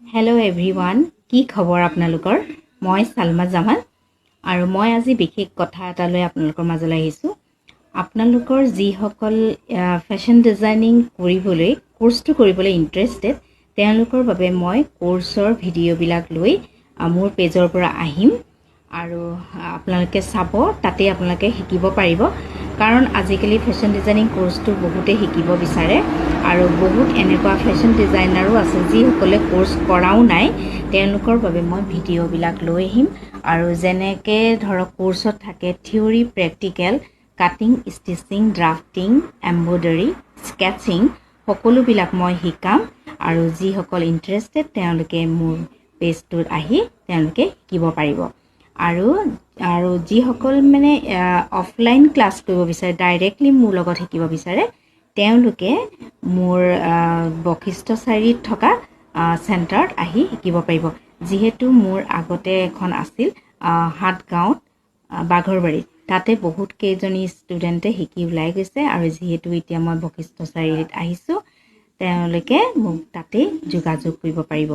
Hello everyone, কি খবৰ আপোনালোকৰ? মই সালমা জামান আৰু মই আজি বিশেষ কথা এটা লৈ আপোনালোকৰ মাজলৈ আহিছো। আপোনালোকৰ যিসকল ফেশ্বন ডিজাইনিং কৰিবলৈ কোৰ্সটো কৰিবলৈ ইন্টাৰেষ্টেড তেওঁলোকৰ বাবে মই কোৰ্সৰ ভিডিঅ'বিলাক লৈ মোৰ পেজৰ পৰা আহিম আৰু আপোনালোকে চাব, তাতে আপোনালোকে শিকিব পাৰিব। কাৰণ আজিকালি ফেশ্বন ডিজাইনিং কোৰ্সটো বহুতে শিকিব বিচাৰে আৰু বহুত এনেকুৱা ফেশ্বন ডিজাইনাৰো আছে যিসকলে কোৰ্স কৰাও নাই, তেওঁলোকৰ বাবে মই ভিডিঅ'বিলাক লৈ আহিম আৰু যেনেকৈ ধৰক কোৰ্সত থাকে theory, practical, cutting, stitching, drafting, embroidery, sketching সকলোবিলাক মই শিকাম আৰু যিসকল ইন্টাৰেষ্টেড তেওঁলোকে মোৰ পেজটোত আহি তেওঁলোকে শিকিব পাৰিব। আৰু যিসকল মানে অফলাইন ক্লাছ কৰিব বিচাৰে, ডাইৰেক্টলি মোৰ লগত শিকিব বিচাৰে, তেওঁলোকে মোৰ বশিষ্ঠ চাৰিআলিত থকা চেণ্টাৰত আহি শিকিব পাৰিব। যিহেতু মোৰ আগতে এখন আছিল হাটগাঁৱত বাঘৰবাৰীত, তাতে বহুত কেইজনী ষ্টুডেণ্টে শিকি ওলাই গৈছে আৰু যিহেতু এতিয়া মই বশিষ্ঠ চাৰিআলিত আহিছোঁ, তেওঁলোকে মোক তাতে যোগাযোগ কৰিব পাৰিব।